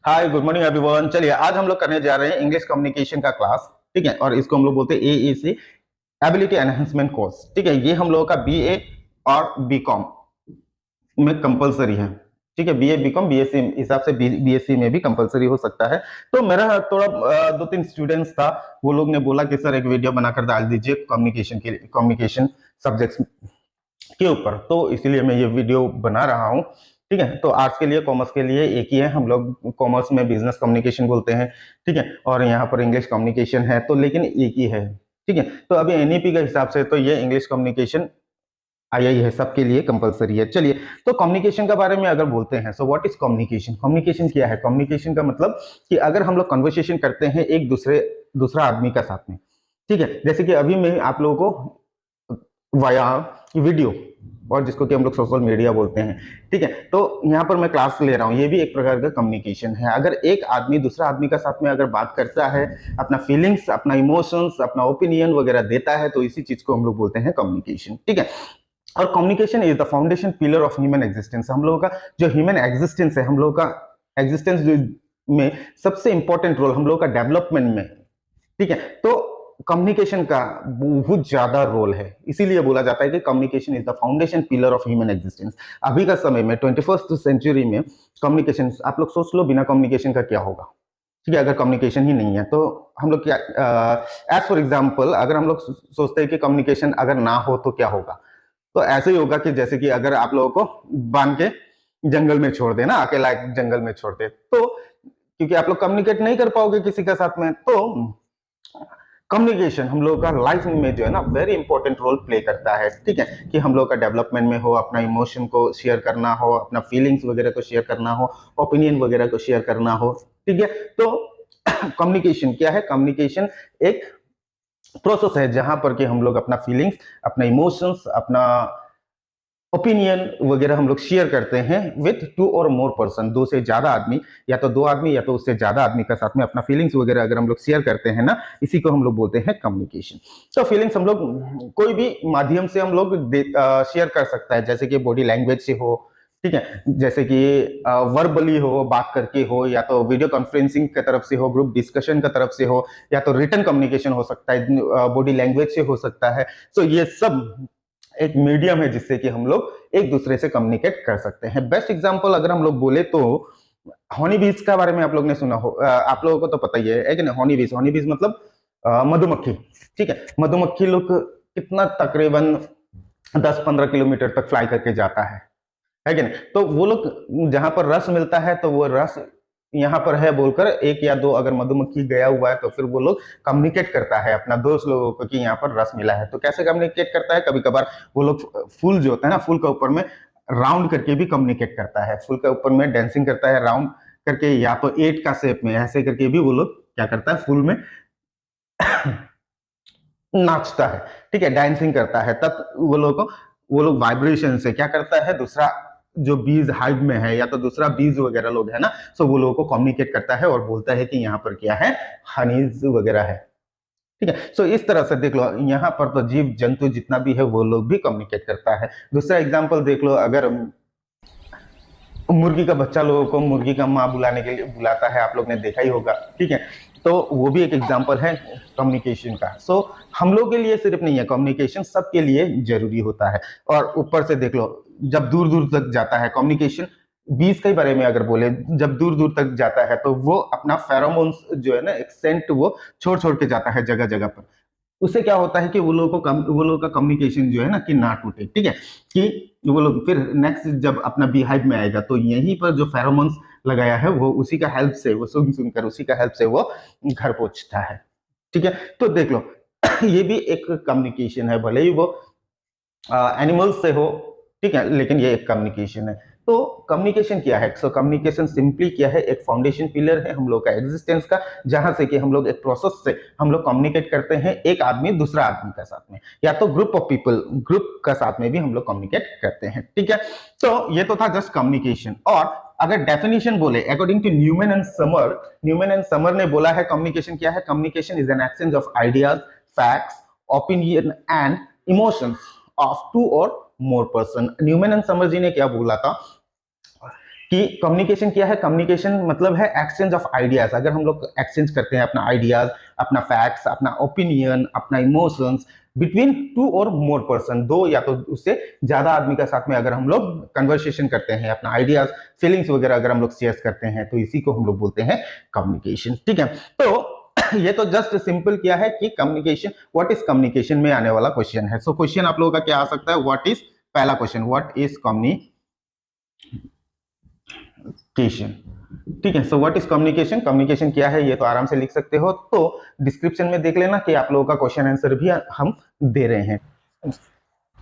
हाय, good morning everyone. चलिए आज हम लोग करने जा रहे हैं इंग्लिश कम्युनिकेशन का क्लास। ठीक है, और इसको हम लोग बोलते हैं एईसी, एबिलिटी एनहांसमेंट कोर्स। ठीक है, ये हम लोगों का बीए और बीकॉम में कंपलसरी है। ठीक है, बीए बीकॉम बीएससी हिसाब से बीएससी में भी कंपलसरी हो सकता है। तो मेरा थोड़ा दो तीन स्टूडेंट्स था, वो लोग ने बोला कि सर एक वीडियो बनाकर डाल दीजिए कम्युनिकेशन सब्जेक्ट्स के ऊपर, तो इसीलिए मैं ये वीडियो बना रहा हूँ। ठीक है, तो आर्ट्स के लिए कॉमर्स के लिए एक ही है, हम लोग कॉमर्स में बिजनेस कम्युनिकेशन बोलते हैं। ठीक है, और यहाँ पर इंग्लिश कम्युनिकेशन है, तो लेकिन एक ही है। ठीक है, तो अभी एनईपी के हिसाब से तो ये इंग्लिश कम्युनिकेशन आई है, सबके लिए कंपलसरी है। चलिए, तो कम्युनिकेशन के बारे में अगर बोलते हैं, so what is communication. Communication क्या है? कम्युनिकेशन का मतलब कि अगर हम लोग कन्वर्सेशन करते हैं एक दूसरा आदमी का साथ में। ठीक है, जैसे कि अभी मैं आप लोगों को वाया वीडियो, और जिसको कि हम लोग सोशल मीडिया बोलते हैं। ठीक है, तो यहाँ पर मैं क्लास ले रहा हूँ, ये भी एक प्रकार का कम्युनिकेशन है। अगर एक आदमी दूसरा आदमी का साथ में अगर बात करता है, अपना फीलिंग्स, अपना इमोशंस, अपना ओपिनियन वगैरह देता है, तो इसी चीज को हम लोग बोलते हैं कम्युनिकेशन। ठीक है, और communication is the foundation pillar of human existence. हम लोगों का जो ह्यूमन एग्जिस्टेंस है, हम लोगों का एग्जिस्टेंस में सबसे इंपॉर्टेंट रोल हम लोगों का डेवलपमेंट में। ठीक है, तो कम्युनिकेशन का बहुत ज्यादा रोल है, इसीलिए बोला जाता है कि communication is the foundation pillar of human existence. अभी का समय में 21st सेंचुरी में कम्युनिकेशन, आप लोग सोच लो बिना कम्युनिकेशन का क्या होगा। ठीक है, अगर कम्युनिकेशन ही नहीं है तो हम लोग क्या, एज फॉर एग्जाम्पल अगर हम लोग सोचते हैं कि कम्युनिकेशन अगर ना हो तो क्या होगा, तो ऐसे ही होगा कि जैसे कि अगर आप लोगों को बांध के जंगल में छोड़ देना, अकेला एक जंगल में छोड़ दे, तो क्योंकि आप लोग कम्युनिकेट नहीं कर पाओगे किसी के साथ में। तो कम्युनिकेशन हम लोगों का लाइफ में जो है ना वेरी इंपॉर्टेंट रोल प्ले करता है। ठीक है, कि हम लोग का डेवलपमेंट में हो, अपना इमोशन को शेयर करना हो, अपना फीलिंग्स वगैरह को शेयर करना हो, ओपिनियन वगैरह को शेयर करना हो। ठीक है, तो कम्युनिकेशन क्या है? कम्युनिकेशन एक प्रोसेस है जहां पर कि हम लोग अपना फीलिंग्स, अपना इमोशंस, अपना ओपिनियन वगैरह हम लोग शेयर करते हैं with to or more person, दो से ज्यादा आदमी, या तो दो आदमी या तो उससे ज्यादा आदमी का साथ में अपना फीलिंग्स वगैरह अगर हम लोग शेयर करते हैं ना, इसी को हम लोग बोलते हैं कम्युनिकेशन। तो फीलिंग्स हम लोग कोई भी माध्यम से हम लोग शेयर कर सकता है, जैसे कि बॉडी लैंग्वेज से हो। ठीक है, जैसे कि वर्बली हो, बात करके हो, या तो वीडियो कॉन्फ्रेंसिंग की तरफ से हो, ग्रुप डिस्कशन की तरफ से हो, या तो रिटन कम्युनिकेशन हो सकता है, बॉडी लैंग्वेज से हो सकता है। तो ये सब एक मीडियम है जिससे कि हम लोग एक दूसरे से कम्युनिकेट कर सकते हैं। बेस्ट एग्जांपल अगर हम लोग बोले तो हनी बीज का बारे में आप लोग ने सुना हो, आप लोगों को तो पता ही है कि नहीं। हनी बीज मतलब मधुमक्खी। ठीक है, मधुमक्खी लोग कितना तकरीबन 10-15 किलोमीटर तक फ्लाई करके जाता है कि नहीं। तो वो लोग जहां पर रस मिलता है, तो वो रस यहाँ पर है बोलकर एक या दो अगर मधुमक्खी गया हुआ है, तो फिर वो लोग कम्युनिकेट करता है अपना दोस्त लोगों को कि यहाँ पर रस मिला है। तो कैसे कम्युनिकेट करता है? कभी कभार वो लोग फूल जो होता है ना, फूल के ऊपर में राउंड करके भी कम्युनिकेट करता है, फूल के ऊपर में डांसिंग करता है राउंड करके, या तो एट का शेप में ऐसे करके भी वो लोग क्या करता है, फूल में नाचता है। ठीक है, डांसिंग करता है। तब वो लोग वाइब्रेशन से क्या करता है, दूसरा जो बीज हाइव में है या तो दूसरा बीज वगैरह लोग है ना, सो वो लोगों को कम्युनिकेट करता है और बोलता है कि यहाँ पर क्या है, हनीज वगैरह है। ठीक है, सो इस तरह से देख लो, यहाँ पर तो जीव जंतु जितना भी है वो लोग भी कम्युनिकेट करता है। दूसरा एग्जाम्पल देख लो, अगर मुर्गी का बच्चा लोगों को मुर्गी का माँ बुलाने के लिए बुलाता है, आप लोग ने देखा ही होगा। ठीक है, तो वो भी एक एग्जाम्पल है कम्युनिकेशन का। सो हम लोग के लिए सिर्फ नहीं है, कम्युनिकेशन सबके लिए जरूरी होता है। और ऊपर से देख लो, जब दूर दूर तक जाता है कम्युनिकेशन, बीज के बारे में अगर बोले, जब दूर दूर तक जाता है तो वो अपना फेरोमोन्स जो है ना, एक सेंट वो छोड़ छोड़ के जाता है जगह जगह पर। उससे क्या होता है कि वो लोगों का कम्युनिकेशन जो है ना कि ना टूटे। ठीक है, कि वो लोग फिर नेक्स्ट जब अपना बीहाइव में आएगा, तो यहीं पर जो फेरोमोन्स लगाया है वो उसी का हेल्प से, वो सुन सुनकर उसी का हेल्प से वो घर पहुंचता है। ठीक है, तो देख लो ये भी एक कम्युनिकेशन है, भले ही वो एनिमल्स से हो। ठीक है, लेकिन ये एक कम्युनिकेशन है। तो कम्युनिकेशन क्या है? सो कम्युनिकेशन सिंपली क्या है, एक फाउंडेशन पिलर है हम लोग का एग्जिस्टेंस का, जहां से कि हम लोग एक प्रोसेस से हम लोग कम्युनिकेट करते हैं एक आदमी दूसरा आदमी का साथ में, या तो ग्रुप ऑफ पीपल, ग्रुप का साथ में भी हम लोग कम्युनिकेट करते हैं। ठीक है, तो ये तो था जस्ट कम्युनिकेशन। और अगर डेफिनेशन बोले according to Newman and Summer ने बोला है कम्युनिकेशन क्या है? Communication is an exchange of ideas, facts, opinion and emotions of two or more person. Newman and Summer ji ने क्या बोला था कि कम्युनिकेशन क्या है। कम्युनिकेशन मतलब है एक्सचेंज ऑफ आइडियाज। अगर हम लोग एक्सचेंज करते हैं अपना आइडियाज, अपना फैक्ट्स, अपना ओपिनियन, अपना emotions between two or more person, दो या तो उससे ज्यादा आदमी के साथ में अगर हम लोग कन्वर्सेशन करते हैं, अपना आइडियाज, फीलिंग्स वगैरह अगर हम लोग शेयर करते हैं, तो इसी को हम लोग बोलते हैं कम्युनिकेशन। ठीक है, तो ये तो जस्ट सिंपल क्या है कि कम्युनिकेशन, व्हाट इज कम्युनिकेशन में आने वाला क्वेश्चन है। सो क्वेश्चन आप लोगों का क्या आ सकता है, व्हाट इज, पहला क्वेश्चन, व्हाट इज कम्युनिकेशन। ठीक है, so what is communication, communication क्या है ये तो आराम से लिख सकते हो, तो डिस्क्रिप्शन में देख लेना कि आप लोगों का क्वेश्चन आंसर भी हम दे रहे हैं।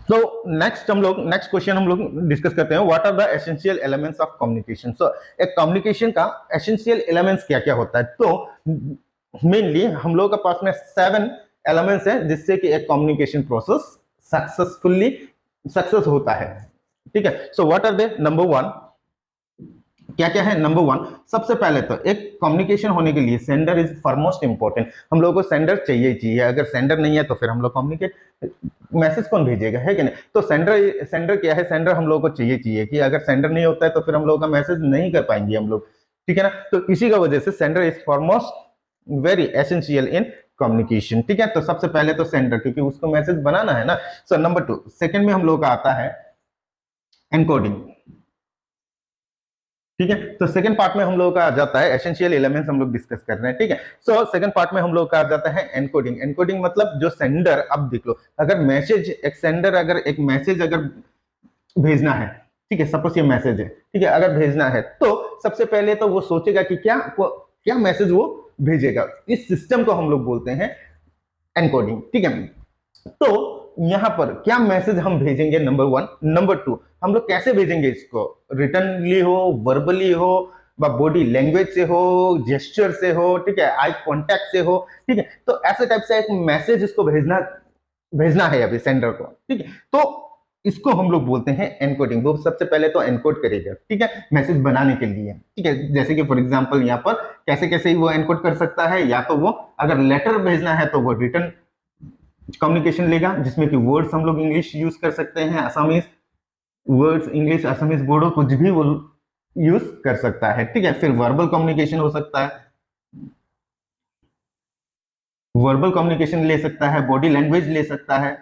तो नेक्स्ट क्वेश्चन हम लोग डिस्कस करते हैं, what are the essential elements of communication. So एक कम्युनिकेशन का एसेंशियल एलिमेंट्स क्या क्या होता है, तो मेनली हम लोगों के पास में 7 एलिमेंट्स हैं जिससे कि एक कम्युनिकेशन प्रोसेस सक्सेस होता है। ठीक है, so what are they, number 1 क्या क्या है। नंबर 1, सबसे पहले तो एक कम्युनिकेशन होने के लिए सेंडर इज फॉरमोस्ट इंपॉर्टेंट। हम लोगों को सेंडर चाहिए ही चाहिए, अगर सेंडर नहीं है तो फिर हम लोग कम्युनिकेट, मैसेज कौन भेजेगा, है कि नहीं। तो सेंडर क्या है, सेंडर हम लोगों को चाहिए कि अगर सेंडर नहीं होता है तो फिर हम लोगों का मैसेज नहीं कर पाएंगे हम लोग। ठीक है ना, तो इसी का वजह से sender is foremost very essential in communication. ठीक है, तो सबसे पहले तो सेंडर, क्योंकि उसको मैसेज बनाना है ना। सो नंबर 2, सेकंड में हम लोग का आता है एनकोडिंग। ठीक है, तो सेकंड पार्ट में हम लोगों का आ जाता है एसेंशियल एलिमेंट्स, हम लोग डिस्कस कर रहे हैं। ठीक है, सो सेकंड पार्ट में हम लोग का आ जाता है एनकोडिंग। एनकोडिंग मतलब जो सेंडर, अब देख लो, अगर मैसेज, एक सेंडर अगर एक मैसेज अगर भेजना है, ठीक है, सपोज ये मैसेज है, ठीक है, अगर भेजना है तो सबसे पहले तो वो सोचेगा कि क्या मैसेज वो भेजेगा। इस सिस्टम को हम लोग बोलते हैं एनकोडिंग। ठीक है, तो यहां पर क्या मैसेज हम भेजेंगे, नंबर 1। नंबर 2, हम लोग कैसे भेजेंगे इसको, रिटनली हो, वर्बली हो, बॉडी लैंग्वेज से हो, जेस्चर से हो, ठीक है, आई कांटेक्ट से हो। ठीक है, तो ऐसे टाइप से एक मैसेज इसको भेजना है अभी सेंडर को। ठीक है, तो इसको हम लोग बोलते हैं एनकोडिंग। वो सबसे पहले तो एनकोड करेगा, ठीक है, मैसेज बनाने के लिए। ठीक है, जैसे कि फॉर एग्जांपल यहाँ पर कैसे कैसे वो एनकोड कर सकता है, या तो वो अगर लेटर भेजना है तो वो रिटन कम्युनिकेशन लेगा, जिसमें कि वर्ड्स हम लोग इंग्लिश यूज कर सकते हैं, Assamese words, English, Assamese, Bodo, कुछ भी वो यूज कर सकता है। ठीक है, फिर वर्बल कम्युनिकेशन हो सकता है, वर्बल कम्युनिकेशन ले सकता है, बॉडी लैंग्वेज ले सकता है।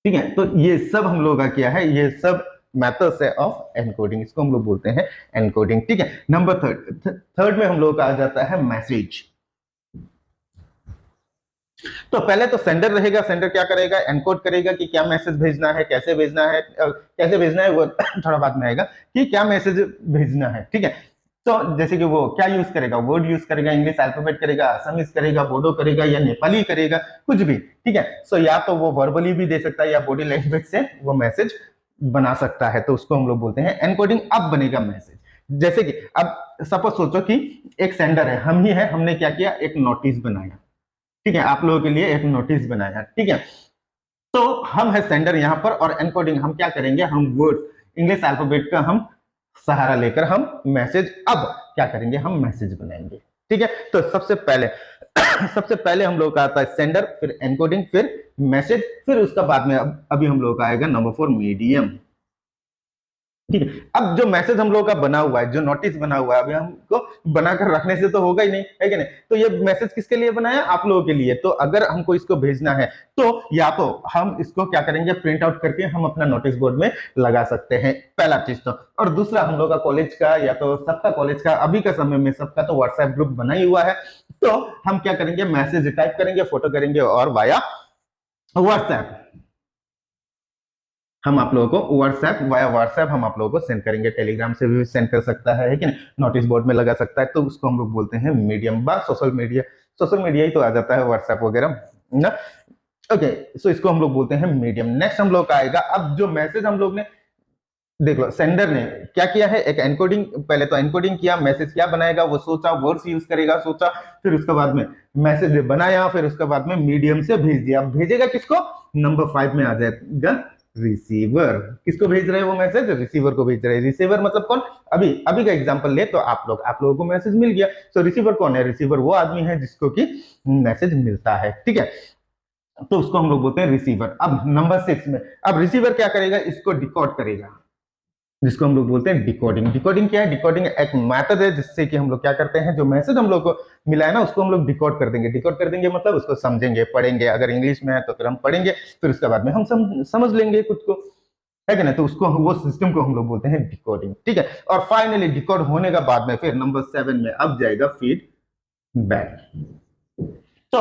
ठीक है, तो ये सब हम लोग का क्या है, ये सब मेथड्स है ऑफ एनकोडिंग, इसको हम लोग बोलते हैं एनकोडिंग। ठीक है, नंबर थर्ड में हम लोग का आ जाता है मैसेज। तो पहले तो सेंडर रहेगा, सेंडर क्या करेगा, एनकोड करेगा कि क्या मैसेज भेजना है, कैसे भेजना है, कैसे भेजना है वो थोड़ा बाद में आएगा, कि क्या मैसेज भेजना है। ठीक है, तो जैसे कि वो क्या यूज करेगा, वर्ड यूज करेगा, इंग्लिश अल्फाबेट करेगा, असमीज करेगा, बोडो करेगा, या नेपाली करेगा, कुछ भी। ठीक है, सो या तो वो वर्बली भी दे सकता है या बॉडी लैंग्वेज से वो मैसेज बना सकता है, तो उसको हम लोग बोलते हैं एनकोडिंग। अब बनेगा मैसेज, जैसे कि अब सपोज सोचो कि एक सेंडर है, हम ही है, हमने क्या किया, एक नोटिस बनाया। ठीक है, आप लोगों के लिए एक नोटिस बनाया। ठीक है, तो हम है सेंडर यहां पर, और एनकोडिंग हम क्या करेंगे, हम वर्ड इंग्लिश अल्फाबेट का हम सहारा लेकर हम मैसेज, अब क्या करेंगे, हम मैसेज बनाएंगे। ठीक है, तो सबसे पहले सबसे पहले हम लोग का आता है सेंडर, फिर एनकोडिंग, फिर मैसेज, फिर उसका बाद में अभी हम लोग का आएगा नंबर 4 मीडियम। ठीक है, अब जो मैसेज हम लोगों का बना हुआ है, जो नोटिस बना हुआ है, अभी हमको बनाकर रखने से तो होगा ही नहीं, है कि नहीं। तो ये मैसेज किसके लिए बनाया, आप लोगों के लिए। तो अगर हमको इसको भेजना है तो या तो हम इसको क्या करेंगे, प्रिंट आउट करके हम अपना नोटिस बोर्ड में लगा सकते हैं, पहला चीज तो। और दूसरा, हम लोग का कॉलेज का या तो सबका कॉलेज का अभी का समय में सबका तो व्हाट्सएप ग्रुप बना ही हुआ है, तो हम क्या करेंगे, मैसेज टाइप करेंगे, फोटो करेंगे, और वाया व्हाट्सएप हम आप लोगों को वाया व्हाट्सएप हम आप लोगों को सेंड करेंगे। टेलीग्राम से भी सेंड कर सकता है कि नहीं, नोटिस बोर्ड में लगा सकता है, तो उसको हम लोग बोलते हैं मीडियम। बा सोशल मीडिया ही तो आ जाता है, व्हाट्सएप वगैरह ना। ओके, सो इसको हम लोग बोलते हैं मीडियम। नेक्स्ट हम लोग का आएगा, अब जो मैसेज हम लोग ने, देख लो सेंडर ने क्या किया है, एक एनकोडिंग, पहले तो एनकोडिंग किया, मैसेज क्या बनाएगा वो सोचा, वर्ड्स यूज करेगा सोचा, फिर उसके बाद में मैसेज बनाया, फिर उसके बाद में मीडियम से भेज दिया। भेजेगा किसको, नंबर 5 में आ जाएगा रिसीवर। किसको भेज रहे हैं वो मैसेज, रिसीवर को भेज रहे हैं। रिसीवर मतलब कौन, अभी का एग्जांपल ले तो आप लोगों को मैसेज मिल गया, तो रिसीवर कौन है, रिसीवर वो आदमी है जिसको कि मैसेज मिलता है। ठीक है, तो उसको हम लोग बोलते हैं रिसीवर। अब नंबर 6 में, अब रिसीवर क्या करेगा, इसको डिकोड करेगा। जिसको हम लोग बोलते हैं डिकोडिंग। डिकोडिंग क्या है? डिकोडिंग एक मेथड है जिससे कि हम लोग क्या करते हैं, जो मैसेज हम लोग को मिला है ना उसको हम लोग डिकोड कर देंगे। डिकोड कर देंगे मतलब उसको समझेंगे, पढ़ेंगे, अगर इंग्लिश में है तो फिर हम पढ़ेंगे, फिर उसके बाद में हम समझ लेंगे खुद को, है कि ना। तो उसको वो सिस्टम को हम लोग बोलते हैं डिकोडिंग, ठीक है। और फाइनली डिकोड होने का बाद में फिर नंबर 7 में अब जाएगा फीडबैक। तो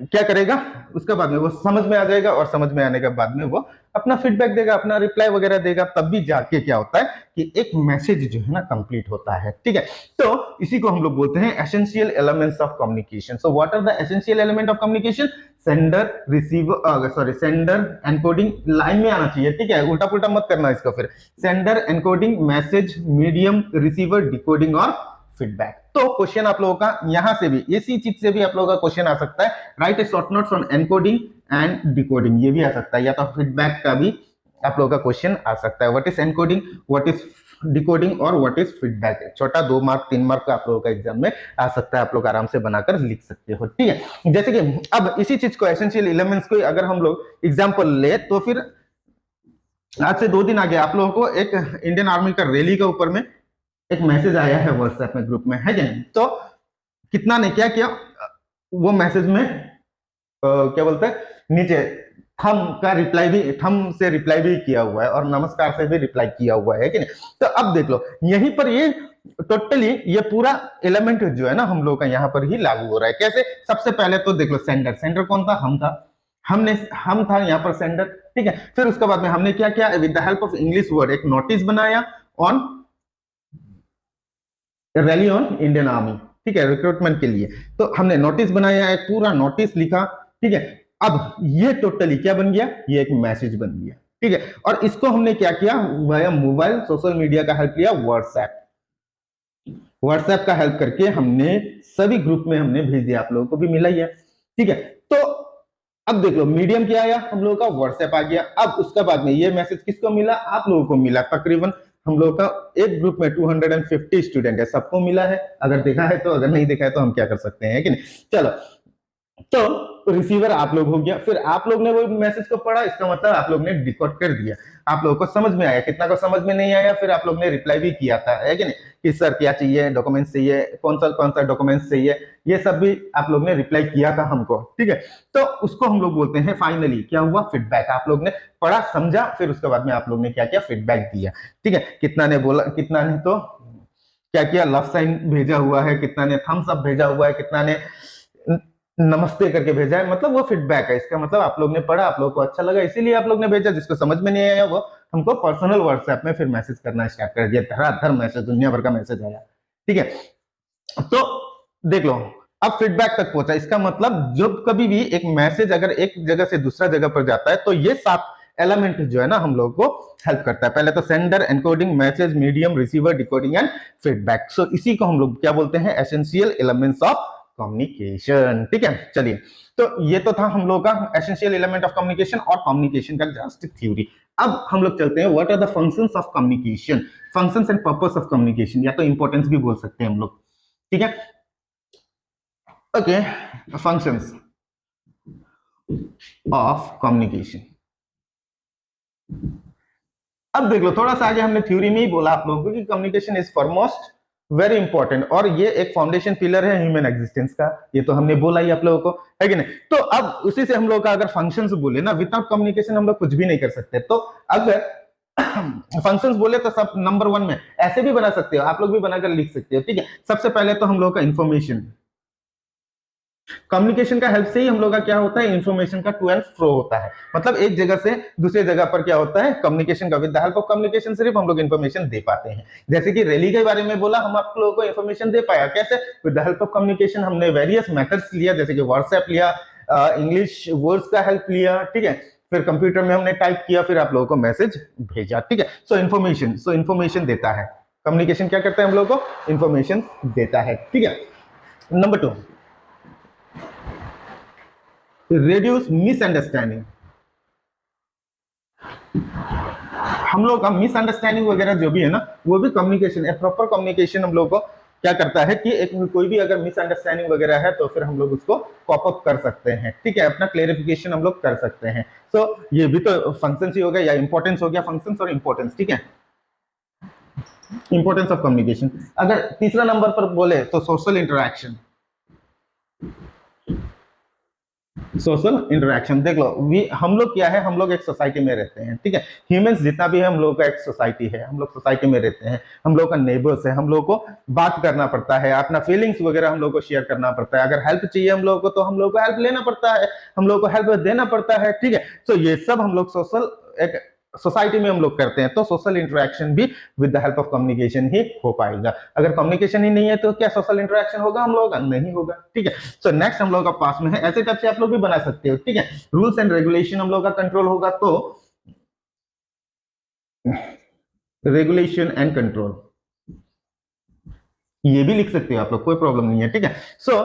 क्या करेगा उसके बाद में, वो समझ में आ जाएगा और समझ में आने के बाद में वो अपना फीडबैक देगा, अपना रिप्लाई वगैरह देगा, तब भी जाके क्या होता है कि एक मैसेज जो है ना कंप्लीट होता है, ठीक है। तो इसी को हम लोग बोलते हैं essential elements of communication. So what are the essential element of communication? Sender, receiver, sorry sender, encoding, line में आना चाहिए, ठीक है, उल्टा पुल्टा मत करना इसको। फिर sender, encoding, message, medium, receiver, decoding और फीडबैक। तो क्वेश्चन आप लोगों का यहां से भी, इसी चीज से भी आप लोगों का क्वेश्चन आ सकता है। Right A short notes on encoding and decoding, ये भी आ सकता है, या तो फीडबैक का भी आप लोगों का क्वेश्चन आ सकता है। What is encoding, what is decoding और व्हाट इज फीडबैक। छोटा 2 मार्क 3 मार्क का आप लोगों का एग्जाम में आ सकता है, आप लोग आराम से बनाकर लिख सकते हो, ठीक है। जैसे कि अब इसी चीज को, एसेंशियल एलिमेंट्स को अगर हम लोग एग्जाम्पल ले, तो फिर आज से 2 दिन आगे आप लोगों को एक इंडियन आर्मी का रैली के ऊपर में एक मैसेज आया है व्हाट्सएप में, ग्रुप में, है क्या। तो कितना ने क्या किया, वो मैसेज में क्या बोलते हैं, नीचे थम का रिप्लाई भी, थम से रिप्लाई भी किया हुआ है और नमस्कार से भी रिप्लाई किया हुआ है कि नहीं। तो अब देख लो यहीं पर ये टोटली ये पूरा एलिमेंट जो है ना हम लोग का यहाँ पर ही लागू हो रहा है। कैसे? सबसे पहले तो देख लो सेंडर, सेंडर कौन था? हम था, हम था यहाँ पर सेंडर, ठीक है। फिर उसके बाद में हमने क्या किया, with the help of English word एक नोटिस बनाया on rally on Indian army, ठीक है, रिक्रूटमेंट के लिए। तो हमने नोटिस बनाया, एक पूरा नोटिस लिखा, ठीक है। अब ये टोटली क्या बन गया, ये एक मैसेज बन गया, ठीक है। और इसको हमने क्या किया, वाया मोबाइल सोशल मीडिया का हेल्प लिया, व्हाट्सएप, व्हाट्सएप का हेल्प करके हमने सभी ग्रुप में हमने भेज दिया, आप लोगों को भी मिला ही है, ठीक है। तो अब देख लो मीडियम क्या आया हम लोगों का, व्हाट्सएप आ गया। अब उसके बाद में ये मैसेज किसको मिला, आप लोगों को मिला। तकरीबन हम लोग का एक ग्रुप में 250 स्टूडेंट है, सबको मिला है, अगर देखा है तो, अगर नहीं देखा है तो हम क्या कर सकते हैं कि नहीं। चलो, तो रिसीवर आप लोग हो गया, फिर आप लोग ने वो मैसेज को पढ़ा, इसका मतलब आप लोग ने डिकोड कर दिया, आप लोगों को समझ में आया। कितना को समझ में नहीं आया, फिर आप लोग ने रिप्लाई भी किया था, है कि नहीं, कि सर क्या चाहिए, डॉक्यूमेंट्स चाहिए, कौन सा डॉक्यूमेंट्स चाहिए, ये सब भी आप लोग ने रिप्लाई किया था हमको, ठीक है। तो उसको हम लोग बोलते हैं फाइनली क्या हुआ, फीडबैक। आप लोग ने पढ़ा, समझा, फिर उसके बाद में आप लोग ने क्या किया, फीडबैक दिया, ठीक है। कितना ने बोला, कितना ने तो क्या किया, लव साइन भेजा हुआ है, कितना ने थम्स अप भेजा हुआ है, कितना ने नमस्ते करके भेजा है, मतलब वो फीडबैक है। इसका मतलब आप लोग ने पढ़ा, आप लोग को अच्छा लगा, इसीलिए आप लोग ने भेजा। जिसको समझ में नहीं आया वो हमको पर्सनल व्हाट्सएप में फिर मैसेज करना स्टार्ट कर दिया, धड़ाधड़ मैसेज, दुनिया भर का मैसेज आया, ठीक है। तो देख लो अब फीडबैक तक पहुंचा, इसका मतलब जब कभी भी एक मैसेज अगर एक जगह से दूसरा जगह पर जाता है तो ये 7 एलिमेंट जो है ना हम लोग को हेल्प करता है। पहले तो sender, encoding, message, medium, receiver, decoding and feedback. So इसी को हम लोग क्या बोलते हैं, एसेंशियल एलिमेंट्स ऑफ कम्युनिकेशन, ठीक है। चलिए, तो ये तो था हम लोग का एसेंशियल एलिमेंट ऑफ कम्युनिकेशन और कम्युनिकेशन का जस्ट थ्योरी। अब हम लोग चलते हैं what are the functions of communication, functions and purpose of communication, या तो इंपॉर्टेंस भी बोल सकते हैं हम लोग, ठीक है। Okay, functions of communication. अब देख लो थोड़ा सा आगे हमने थ्योरी में ही बोला आप लोगों को कि communication is foremost very important, और ये एक फाउंडेशन पिलर है ह्यूमन एग्जिस्टेंस का, ये तो हमने बोला ही आप लोगों को, है कि नहीं। तो अब उसी से हम लोग का अगर फंक्शंस बोले ना, विदाउट कम्युनिकेशन हम लोग कुछ भी नहीं कर सकते। तो अगर फंक्शंस बोले तो सब नंबर 1 में ऐसे भी बना सकते हो, आप लोग भी बनाकर लिख सकते हो, ठीक है। सबसे पहले तो हम लोग का इंफॉर्मेशन, कम्युनिकेशन का हेल्प से ही हम लोग का क्या होता है, इंफॉर्मेशन का टू एंड फ्रो होता है। मतलब एक जगह से दूसरे जगह पर क्या होता है, कम्युनिकेशन का, with the help of communication सिर्फ हम लोग इंफॉर्मेशन दे पाते हैं। जैसे कि रैली के बारे में बोला, हम आप लोगों को इंफॉर्मेशन दे पाया कैसे, with the help of communication. हमने वेरियस मेथड्स लिया, जैसे कि व्हाट्सएप लिया, इंग्लिश वर्ड्स का हेल्प लिया, ठीक है, फिर कंप्यूटर में हमने टाइप किया, फिर आप लोगों को मैसेज भेजा, ठीक है। सो इन्फॉर्मेशन देता है, कम्युनिकेशन क्या करता है, हम लोगों को इन्फॉर्मेशन देता है, ठीक है। Number 2, reduce misunderstanding. हम लोग का मिसअंडरस्टैंडिंग वगैरह जो भी है ना, वो भी कम्युनिकेशन है। प्रॉपर कम्युनिकेशन हम लोग को क्या करता है कि एक कोई भी अगर मिसअंडरस्टैंडिंग वगैरह है तो फिर हम लोग उसको कॉप अप कर सकते हैं, ठीक है, अपना क्लेरिफिकेशन हम लोग कर सकते हैं। तो ये भी तो फंक्शंस ही हो गया, या इंपॉर्टेंस हो गया, फंक्शंस और इंपॉर्टेंस, ठीक है। Importance of communication. अगर तीसरा नंबर पर बोले तो सोशल इंटरेक्शन। सोशल इंटरेक्शन देख लो, हम लोग क्या है, हम लोग एक सोसाइटी में रहते हैं, ठीक है। ह्यूमंस जितना भी है हम लोगों का एक सोसाइटी है, हम लोग सोसाइटी में रहते हैं, हम लोग का नेबर्स है, हम लोग को बात करना पड़ता है, अपना फीलिंग्स वगैरह हम लोग को शेयर करना पड़ता है। अगर हेल्प चाहिए हम लोग को तो हम लोग को हेल्प लेना पड़ता है, हम लोग को हेल्प देना पड़ता है, ठीक है। तो ये सब हम लोग सोशल एक सोसाइटी में हम लोग करते हैं, तो सोशल इंटरेक्शन भी with the help of communication ही हो पाएगा। अगर कम्युनिकेशन ही नहीं है तो क्या सोशल इंटरेक्शन होगा हम लोग? नहीं होगा, ठीक है। सो नेक्स्ट हम लोग का पास में है, ऐसे टाइप से आप लोग भी बना सकते हो, ठीक है। रूल्स एंड रेगुलेशन हम लोग का कंट्रोल होगा, तो रेगुलेशन एंड कंट्रोल ये भी लिख सकते हो आप लोग, कोई प्रॉब्लम नहीं है, ठीक है। सो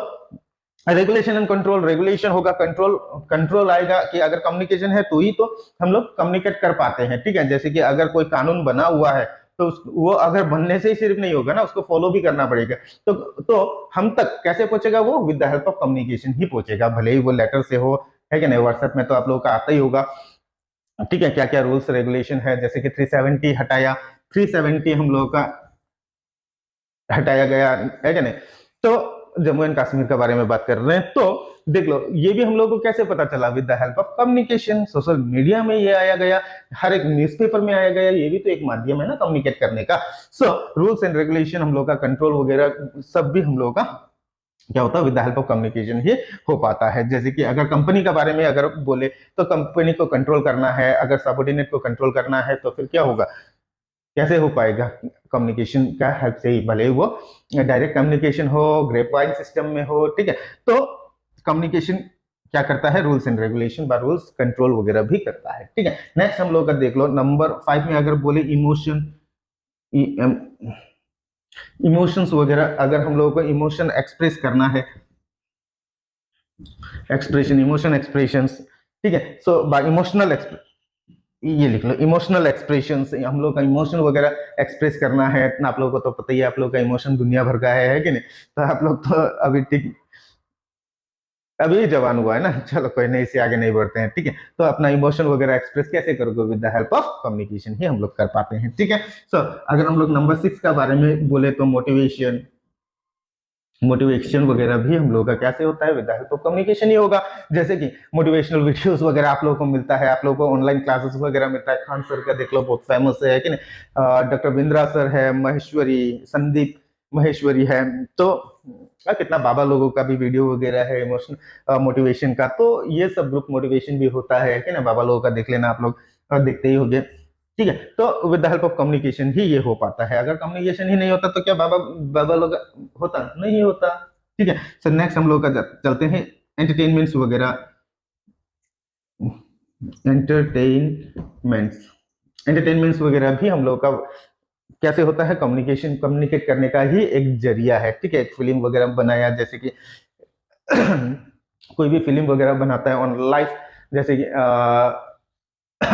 रेगुलेशन एंड कंट्रोल, रेगुलेशन होगा, कंट्रोल कंट्रोल आएगा कि अगर कम्युनिकेशन है तो ही तो हम लोग कम्युनिकेट कर पाते हैं, ठीक है। जैसे कि अगर कोई कानून बना हुआ है तो वो अगर बनने से ही सिर्फ नहीं होगा ना, उसको फॉलो भी करना पड़ेगा। तो हम तक कैसे पहुंचेगा वो? With the help of communication ही पहुंचेगा, भले ही वो लेटर से हो, है कि नहीं। व्हाट्सएप में तो आप लोगों का आता ही होगा, ठीक है, क्या क्या रूल्स रेगुलेशन है। जैसे कि 370 हटाया, 370 हम लोगों का हटाया गया, है कि नहीं। तो जम्मू एंड कश्मीर के बारे में बात कर रहे हैं, तो देख लो ये भी हम लोग को कैसे पता चला? With the help of communication. Social media में ये आया गया, हर एक न्यूज़पेपर में आया गया, ये भी तो एक माध्यम है ना कम्युनिकेट करने का। सो रूल्स एंड रेगुलेशन हम लोग का, कंट्रोल वगैरह सब भी हम लोग का क्या होता है? With the help of communication ही हो पाता है। जैसे कि अगर कंपनी के बारे में अगर बोले तो कंपनी को कंट्रोल करना है, अगर सबऑर्डिनेट को कंट्रोल करना है तो फिर क्या होगा? कैसे हो पाएगा? कम्युनिकेशन का हेल्प से ही, भले ही वो डायरेक्ट कम्युनिकेशन हो, ग्रेपवाइन सिस्टम में हो, ठीक है। तो कम्युनिकेशन क्या करता है? Rules and regulation by rules control वगैरह भी करता है, ठीक है। नेक्स्ट हम लोग का देख लो नंबर 5 में अगर बोले इमोशन, इमोशंस वगैरह, अगर हम लोगों को इमोशन एक्सप्रेस करना है, एक्सप्रेशन, इमोशन एक्सप्रेशंस, ठीक है। सो बाय इमोशनल, ये लिख लो इमोशनल एक्सप्रेशन, हम लोग का इमोशन वगैरह एक्सप्रेस करना है। आप लोगों को तो पता ही है, आप लोग का इमोशन दुनिया भर का है कि नहीं। तो आप लोग तो अभी ठीक अभी जवान हुआ है ना, चलो कोई नहीं, इससे आगे नहीं बढ़ते हैं, ठीक है। तो अपना इमोशन वगैरह एक्सप्रेस कैसे करोगे? With the help of communication ही हम लोग कर पाते हैं, ठीक है। सो अगर हम लोग नंबर 6 का बारे में बोले तो मोटिवेशन, मोटिवेशन वगैरह भी हम लोगों का कैसे होता है? With the help of communication ही होगा। जैसे कि मोटिवेशनल वीडियोस वगैरह आप लोगों को मिलता है, आप लोगों को ऑनलाइन क्लासेस वगैरह मिलता है। खान सर का देख लो, बहुत फेमस है कि नहीं। डॉक्टर बिंद्रा सर है, महेश्वरी, संदीप महेश्वरी है, तो कितना बाबा लोगों का भी वीडियो वगैरह है इमोशन मोटिवेशन का। तो ये सब ग्रुप मोटिवेशन भी होता है कि ना, बाबा लोगों का देख लेना आप लोग, देखते ही होंगे, ठीक है। तो with the help of communication ही ये हो पाता है। अगर कम्युनिकेशन ही नहीं होता तो क्या बाबा बाबा लोग होता? नहीं होता, ठीक है। सर नेक्स्ट हम लोग का चलते हैं एंटरटेनमेंट्स वगैरह, एंटरटेनमेंट्स, एंटरटेनमेंट्स वगैरह भी हम लोग का कैसे होता है? कम्युनिकेशन, कम्युनिकेट करने का ही एक जरिया है, ठीक है। एक फिल्म वगैरह बनाया, जैसे कि कोई भी फिल्म वगैरह बनाता है ऑन लाइफ, जैसे कि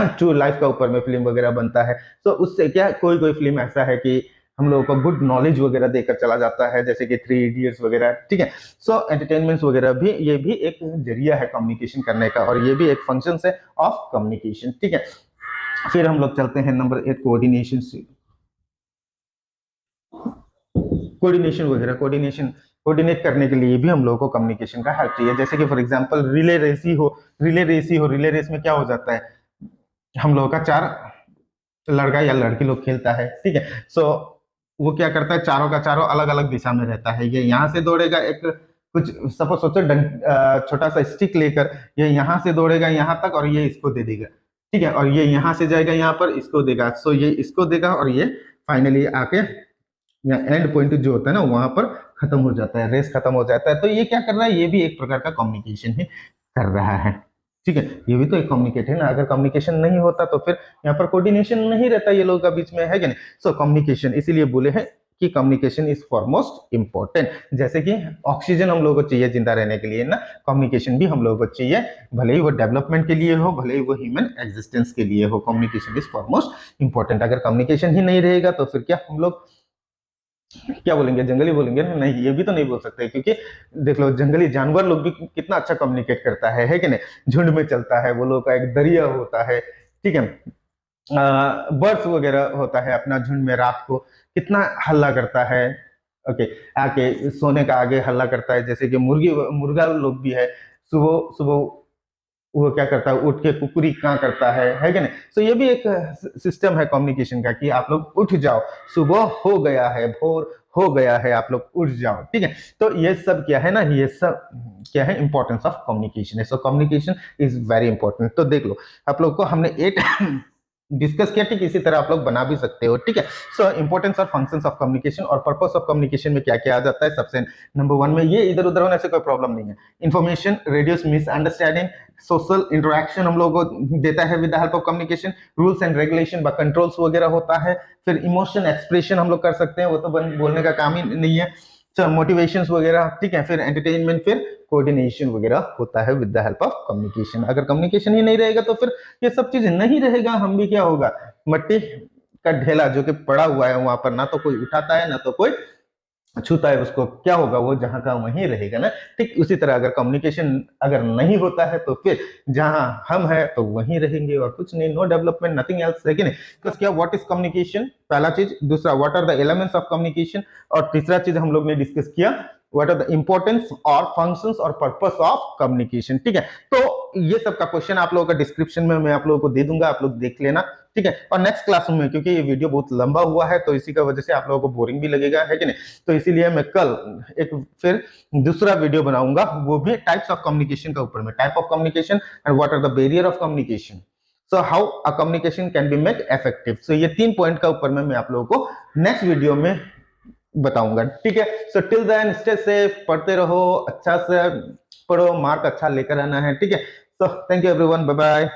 ट्रू लाइफ का ऊपर में फिल्म वगैरह बनता है, तो उससे क्या, कोई कोई फिल्म ऐसा है कि हम लोगों को गुड नॉलेज वगैरह देकर चला जाता है, जैसे कि 3 इडियट्स वगैरह, ठीक है। सो एंटरटेनमेंट्स वगैरह भी, ये भी एक जरिया है कम्युनिकेशन करने का, और ये भी एक फंक्शन है ऑफ कम्युनिकेशन, ठीक है। फिर हम लोग चलते हैं नंबर 8, कोऑर्डिनेशन। कोऑर्डिनेशन वगैरह, कोऑर्डिनेट करने के लिए भी हम लोगों को कम्युनिकेशन का हेल्प चाहिए। जैसे कि फॉर एग्जांपल रिले रेस ही हो, रिले रेस में क्या हो जाता है? हम लोगों का 4 लड़का या लड़की लोग खेलता है, ठीक है। सो वो क्या करता है, चारों का चारों अलग अलग दिशा में रहता है। ये यहाँ से दौड़ेगा, एक कुछ सपोज सोचो छोटा सा स्टिक लेकर, ये यहाँ से दौड़ेगा यहाँ तक और ये इसको दे देगा, ठीक है। और ये यहाँ से जाएगा यहाँ पर, इसको देगा, सो ये इसको देगा, और ये फाइनली आके यहाँ एंड पॉइंट जो होता है ना, वहां पर खत्म हो जाता है, रेस खत्म हो जाता है। तो ये क्या कर रहा है? ये भी एक प्रकार का कम्युनिकेशन ही कर रहा है, ठीक है। ये भी तो एक कम्युनिकेट है ना। अगर कम्युनिकेशन नहीं होता तो फिर यहाँ पर कोऑर्डिनेशन नहीं रहता ये लोगों का बीच में, है कि नहीं। सो कम्युनिकेशन इसीलिए बोले हैं कि कम्युनिकेशन इज फॉरमोस्ट इंपॉर्टेंट। जैसे कि ऑक्सीजन हम लोगों को चाहिए जिंदा रहने के लिए ना, कम्युनिकेशन भी हम लोगों को चाहिए, भले ही वो डेवलपमेंट के लिए हो, भले ही वो ह्यूमन एग्जिस्टेंस के लिए हो। Communication is foremost important. अगर कम्युनिकेशन ही नहीं रहेगा तो फिर क्या हम लोग क्या बोलेंगे? जंगली बोलेंगे ना? नहीं, ये भी तो नहीं बोल सकते, क्योंकि देख लो जंगली जानवर लोग भी कितना अच्छा कम्युनिकेट करता है कि नहीं। झुंड में चलता है, वो लोग का एक दरिया होता है, ठीक है। बर्ड्स वगैरह होता है अपना झुंड में रात को कितना हल्ला करता है। ओके, आके सोने का आगे हल्ला करता है, जैसे कि मुर्गा लोग भी है, सुबह सुबह वो क्या करता है, उठ के कुकुरी कां करता है कि नहीं। तो ये भी एक सिस्टम है कम्युनिकेशन का कि आप लोग उठ जाओ, सुबह हो गया है, भोर हो गया है, आप लोग उठ जाओ, ठीक है। तो ये सब क्या है ना, ये सब क्या है, इंपॉर्टेंस ऑफ कम्युनिकेशन है। So communication is very important. तो देख लो आप लोग को हमने 8 डिस्कस किया, ठीक इसी तरह आप लोग बना भी सकते हो, ठीक है। सो इंपॉर्टेंस और फंक्शंस ऑफ कम्युनिकेशन और पर्पस ऑफ कम्युनिकेशन में क्या क्या आ जाता है। सबसे नंबर 1 में ये इधर उधर होने से कोई प्रॉब्लम नहीं है। Information reduce misunderstanding, social interaction हम लोगों को देता है with the help of communication, rules and regulation व कंट्रोल्स वगैरह होता है। फिर इमोशन एक्सप्रेशन हम लोग कर सकते हैं, वो तो बोलने का काम ही नहीं है। मोटिवेशंस वगैरह, ठीक है। फिर एंटरटेनमेंट, फिर कोऑर्डिनेशन वगैरह होता है with the help of communication. अगर कम्युनिकेशन ही नहीं रहेगा तो फिर ये सब चीज नहीं रहेगा, हम भी क्या होगा, मट्टी का ढेला जो कि पड़ा हुआ है वहां पर, ना तो कोई उठाता है ना तो कोई छूता है उसको, क्या होगा, वो जहां का वहीं रहेगा ना। ठीक उसी तरह अगर कम्युनिकेशन अगर नहीं होता है तो फिर जहां हम है तो वहीं रहेंगे और कुछ नहीं, नो डेवलपमेंट, नथिंग एल्स, है कि नहीं। तो क्या, व्हाट इज कम्युनिकेशन, पहला चीज। दूसरा, what are the elements of communication. और तीसरा चीज हम लोग ने डिस्कस किया, व्हाट आर द इंपॉर्टेंस और फंक्शंस और पर्पस ऑफ कम्युनिकेशन, ठीक है। तो ये सब का क्वेश्चन आप लोगों का डिस्क्रिप्शन में मैं आप लोगों को दे दूंगा, आप लोग देख लेना, ठीक है। और नेक्स्ट क्लास में, क्योंकि ये वीडियो बहुत लंबा हुआ है तो इसी का वजह से आप लोगों को बोरिंग भी लगेगा, है कि नहीं। तो इसीलिए मैं कल एक फिर दूसरा वीडियो बनाऊंगा, वो भी टाइप्स ऑफ कम्युनिकेशन के ऊपर में, type of communication and what are the barrier of communication, so how a communication can be made effective. So ये 3 पॉइंट का ऊपर में मैं आप लोगों को नेक्स्ट वीडियो में बताऊंगा, ठीक है। So till then stay safe, पढ़ते रहो, अच्छा से पढ़ो, मार्क अच्छा लेकर आना है, ठीक है। So thank you everyone, bye bye.